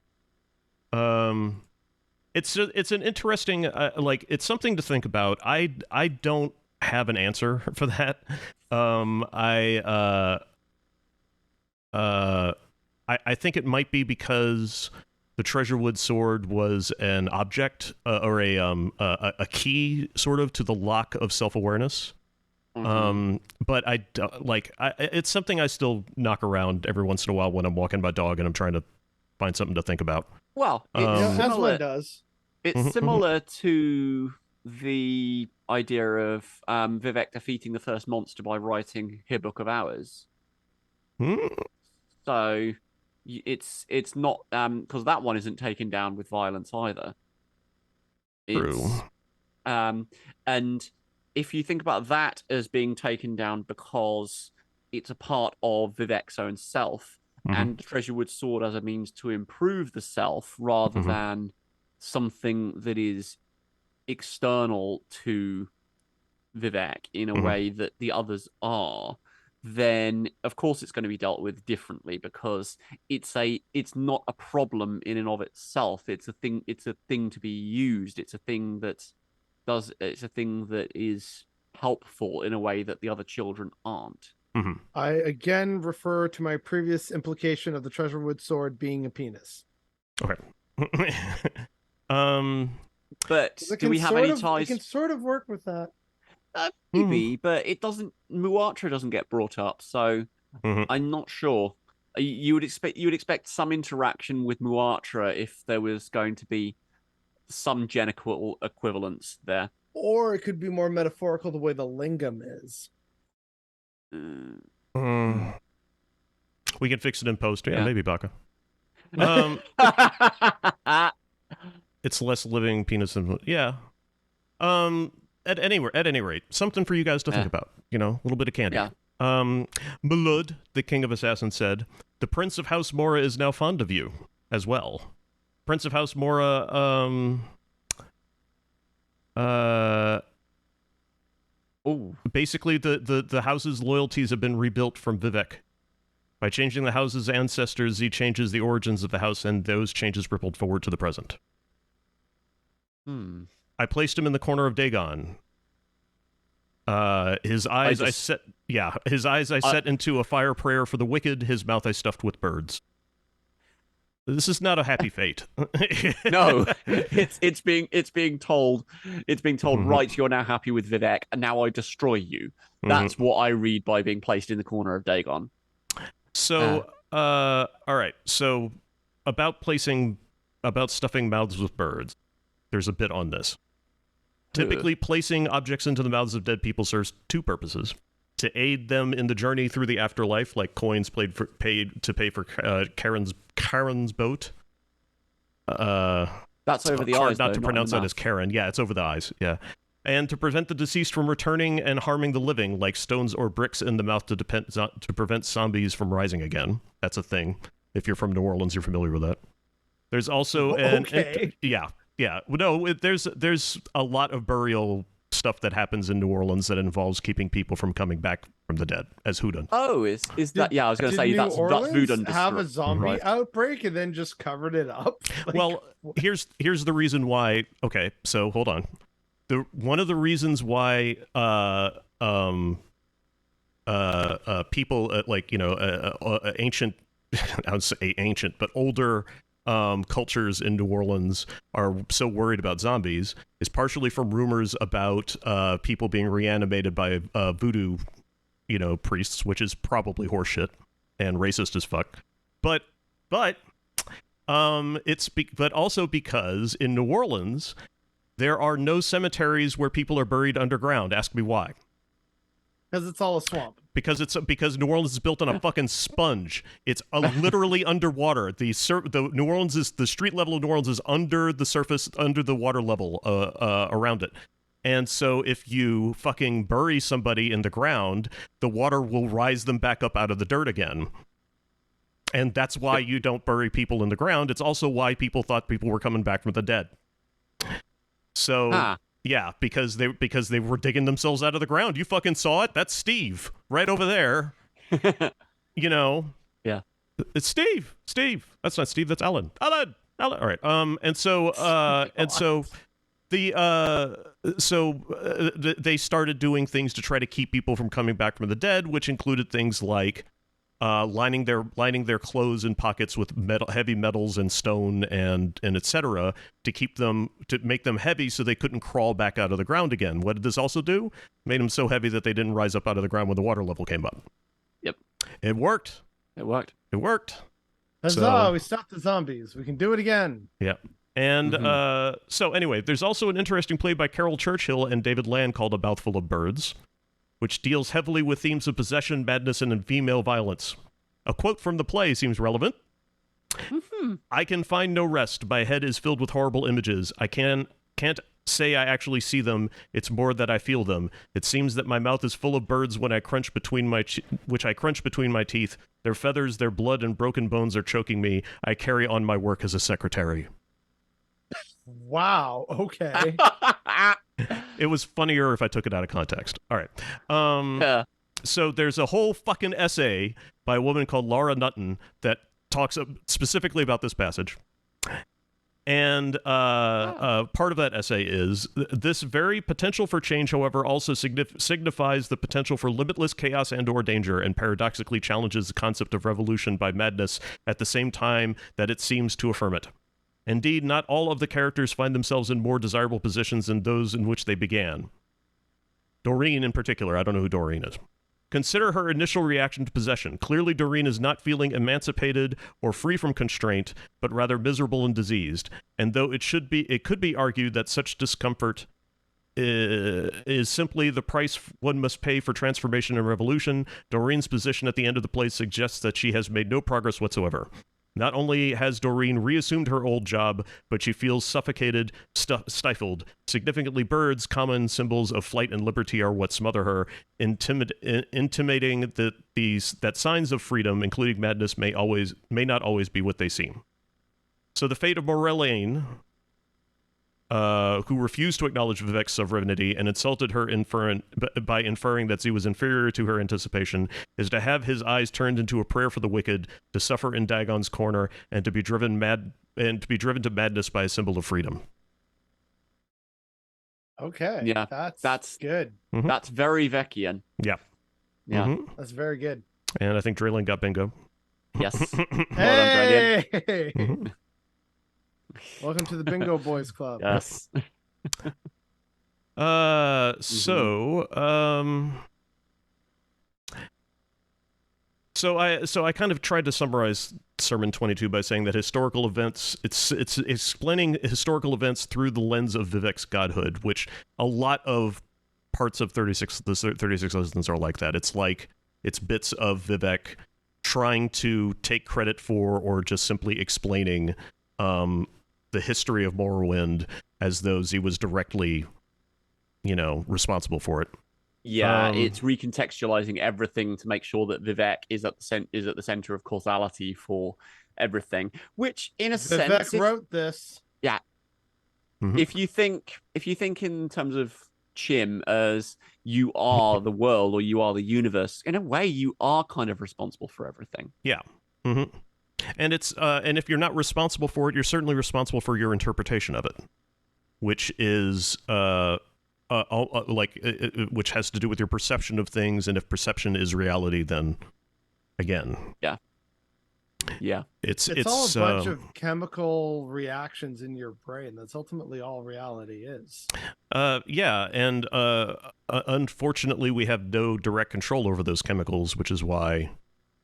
It's an interesting, like, it's something to think about. I don't have an answer for that. I think it might be because the Treasurewood sword was an object or a key sort of to the lock of self-awareness. But it's something I still knock around every once in a while when I'm walking my dog and I'm trying to find something to think about. Well, it's as one does. It's similar to the idea of Vivek defeating the first monster by writing Here Book of Hours. So it's not because that one isn't taken down with violence either. True. And if you think about that as being taken down because it's a part of Vivek's own self, and the Treasurewood sword as a means to improve the self rather than something that is external to Vivek in a way that the others are, then of course it's going to be dealt with differently because it's not a problem in and of itself. It's a thing to be used. It's a thing that is helpful in a way that the other children aren't. I again refer to my previous implication of the Treasurewood sword being a penis. Okay. But do we have any ties? We can sort of work with that. Maybe, but it doesn't. Muatra doesn't get brought up, so I'm not sure. You would expect some interaction with Muatra if there was going to be some genital equivalence there, or it could be more metaphorical the way the lingam is. We can fix it in post. Yeah. Maybe Baka. It's less living penis than At any rate, something for you guys to think about. You know, a little bit of candy. Yeah. Malud, the king of assassins, said, "The Prince of House Mora is now fond of you as well." Prince of House Mora, basically the house's loyalties have been rebuilt from Vivek. By changing the house's ancestors, he changes the origins of the house, and those changes rippled forward to the present. I placed him in the corner of Dagon. His eyes I set into a fire prayer for the wicked, his mouth I stuffed with birds. This is not a happy fate. No, it's being told, right, you're now happy with Vivek, and now I destroy you. That's what I read by being placed in the corner of Dagon. So, all right. So, about stuffing mouths with birds, there's a bit on this. Typically, placing objects into the mouths of dead people serves two purposes: to aid them in the journey through the afterlife, like coins paid to pay for Karen's boat. That's over the eyes. Not to pronounce that as Karen. Yeah, it's over the eyes. Yeah. And to prevent the deceased from returning and harming the living, like stones or bricks in the mouth to prevent zombies from rising again. That's a thing. If you're from New Orleans, you're familiar with that. There's also there's a lot of burial stuff that happens in New Orleans that involves keeping people from coming back from the dead as Houdon. Oh, is that? Yeah, I was going to say that's Houdon. Have a zombie outbreak and then just covered it up. Like, well, here's the reason why. Okay, so hold on. One of the reasons why people ancient, I would say ancient, but older cultures in New Orleans are so worried about zombies is partially from rumors about people being reanimated by voodoo, priests, which is probably horseshit and racist as fuck. But also because in New Orleans there are no cemeteries where people are buried underground. Ask me why. Because it's all a swamp. Because New Orleans is built on a fucking sponge. It's literally underwater. The street level of New Orleans is under the surface, under the water level around it. And so if you fucking bury somebody in the ground, the water will rise them back up out of the dirt again. And that's why you don't bury people in the ground. It's also why people thought people were coming back from the dead. So, yeah, because they were digging themselves out of the ground. You fucking saw it. That's Steve right over there. You know. Yeah. It's Steve. That's not Steve. That's Alan. Alan. All right. They started doing things to try to keep people from coming back from the dead, which included things like lining their clothes and pockets with heavy metals and stone and etc. to make them heavy so they couldn't crawl back out of the ground again. What did this also do? Made them so heavy that they didn't rise up out of the ground when the water level came up. Yep. It worked. Huzzah, we stopped the zombies. We can do it again. Yeah. And so anyway, there's also an interesting play by Carol Churchill and David Land called A Mouthful of Birds, which deals heavily with themes of possession, madness, and female violence. A quote from the play seems relevant. I can find no rest. My head is filled with horrible images. I can't say I actually see them. It's more that I feel them. It seems that my mouth is full of birds when I crunch between my teeth. Their feathers, their blood, and broken bones are choking me. I carry on my work as a secretary. Wow. Okay. It was funnier if I took it out of context. All right. So there's a whole fucking essay by a woman called Laura Nutton that talks specifically about this passage. And part of that essay is this very potential for change, however, also signifies the potential for limitless chaos and/or danger, and paradoxically challenges the concept of revolution by madness at the same time that it seems to affirm it. Indeed, not all of the characters find themselves in more desirable positions than those in which they began. Doreen, in particular, I don't know who Doreen is. Consider her initial reaction to possession. Clearly, Doreen is not feeling emancipated or free from constraint, but rather miserable and diseased. And though it could be argued that such discomfort is simply the price one must pay for transformation and revolution, Doreen's position at the end of the play suggests that she has made no progress whatsoever. Not only has Doreen reassumed her old job, but she feels suffocated, stifled. Significantly, birds, common symbols of flight and liberty, are what smother her, intimating that signs of freedom, including madness, may not always be what they seem. So the fate of Morelaine, who refused to acknowledge Vivek's sovereignty and insulted her by inferring that she was inferior to her anticipation, is to have his eyes turned into a prayer for the wicked, to suffer in Dagon's corner, and to be driven to madness by a symbol of freedom. Okay. Yeah, that's good. Mm-hmm. That's very Vecchian. Yeah. Yeah. Mm-hmm. That's very good. And I think Drayling got bingo. Yes. Hey! Mm-hmm. Welcome to the Bingo Boys Club. Yes. So I kind of tried to summarize Sermon 22 by saying that historical events, it's explaining historical events through the lens of Vivek's godhood, which a lot of parts of the 36 lessons are like that. It's bits of Vivek trying to take credit for or just simply explaining the history of Morrowind as though he was directly, responsible for it. Yeah, it's recontextualizing everything to make sure that Vivek is at the center of causality for everything. Which, in a sense, Vivek wrote this. Yeah. Mm-hmm. If you think in terms of Chim as you are the world or you are the universe, in a way, you are kind of responsible for everything. Yeah. Mm-hmm. And and if you're not responsible for it, you're certainly responsible for your interpretation of it, which is which has to do with your perception of things. And if perception is reality, then again, it's all a bunch of chemical reactions in your brain. That's ultimately all reality is. And unfortunately, we have no direct control over those chemicals, which is why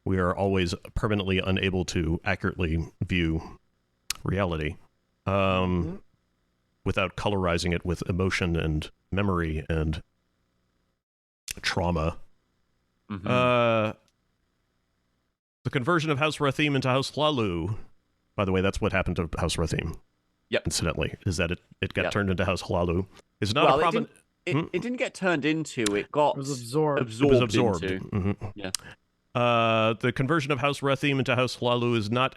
we are always permanently unable to accurately view reality without colorizing it with emotion and memory and trauma The conversion of House Rathim into House Hlalu. By the way, that's what happened to House Rathim. Yep. Incidentally, is that it got turned into House Hlalu. Is not a problem. It didn't get turned into. It was absorbed. It was absorbed. Into. Yeah. The conversion of House Rathim into House Hlalu is not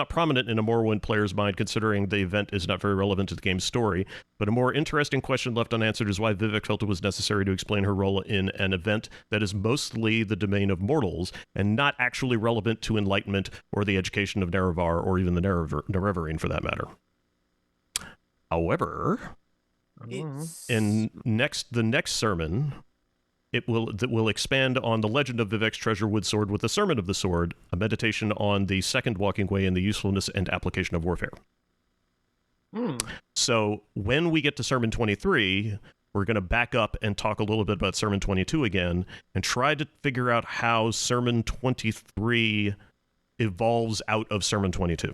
prominent in a Morrowind player's mind, considering the event is not very relevant to the game's story. But a more interesting question left unanswered is why Vivek felt it was necessary to explain her role in an event that is mostly the domain of mortals and not actually relevant to enlightenment or the education of Nerevar or even the Nerevarine for that matter. However, in the next sermon, it will expand on the legend of Vivek's treasure wood sword with the Sermon of the Sword, a meditation on the second walking way and the usefulness and application of warfare. So when we get to Sermon 23, we're going to back up and talk a little bit about Sermon 22 again and try to figure out how Sermon 23 evolves out of Sermon 22.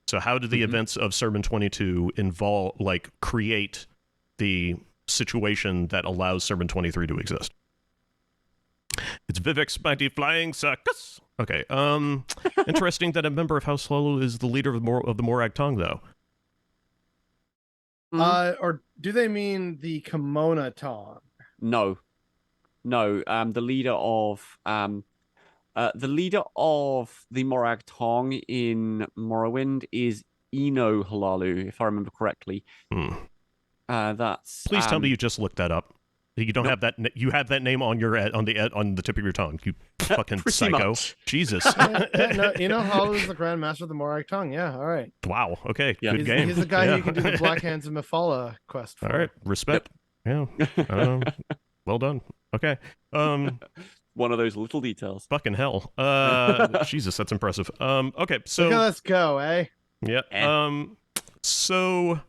So how do the events of Sermon 22 create the situation that allows Sermon 23 to exist? It's Vivek's mighty flying circus. Okay. Interesting that a member of House Hlalu is the leader of the Morag Tong, though. Or do they mean the Kimona Tong? No. The leader of the Morag Tong in Morrowind is Eno Halalu, if I remember correctly. That's. Please tell me you just looked that up. You don't have that. You have that name on the tip of your tongue. You fucking psycho. Much. Jesus. No, Eno Halalu is the Grand Master of the Morag Tong. Yeah. All right. Wow. Okay. Yeah. Good game. He's the guy who can do the Black Hands of Mephala quest for. All right. Respect. Yep. Yeah. Well done. Okay. One of those little details. Fucking hell. Jesus, that's impressive. Okay, so Look at us go, eh? Yeah. So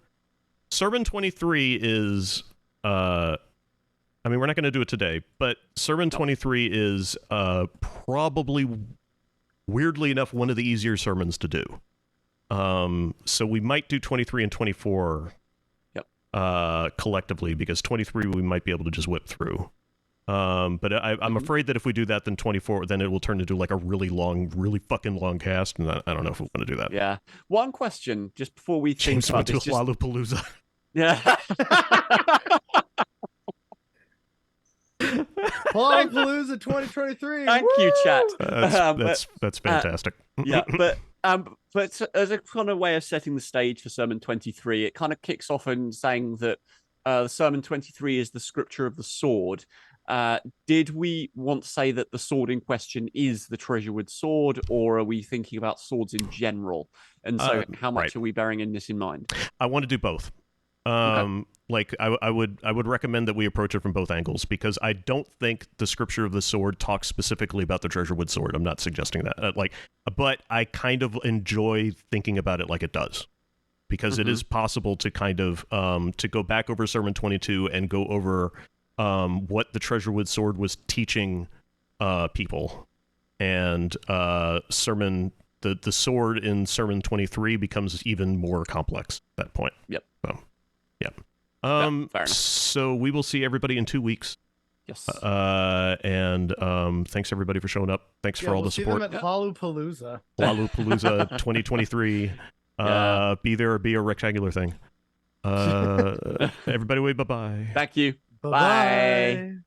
Sermon 23 is we're not going to do it today, but Sermon 23 is probably, weirdly enough, one of the easier sermons to do. So we might do 23 and 24 collectively, because 23 we might be able to just whip through. But I'm afraid that if we do that, then 24, then it will turn into like a really fucking long cast, and I don't know if we want to do that. Yeah. One question, just before we think James about went to this. Lollapalooza. Yeah. Lollapalooza 2023. Thank you, chat. That's fantastic. Yeah, but as a kind of way of setting the stage for Sermon 23, it kind of kicks off in saying that Sermon 23 is the scripture of the sword. Did we want to say that the sword in question is the Treasurewood sword, or are we thinking about swords in general? And so how much are we bearing in this in mind? I want to do both. Like I would recommend that we approach it from both angles, because I don't think the scripture of the sword talks specifically about the Treasurewood sword. I'm not suggesting that. But I kind of enjoy thinking about it like it does, because it is possible to kind of to go back over Sermon 22 and go over what the Treasurewood sword was teaching people, and the sword in Sermon 23 becomes even more complex at that point. Yep. So, yeah. Fair enough. So we will see everybody in 2 weeks. Yes. And thanks everybody for showing up. Thanks for all the support. See them at Lollapalooza. Lollapalooza 2023. Be there or be a rectangular thing. Everybody wave bye-bye. Thank you. Bye-bye. Bye.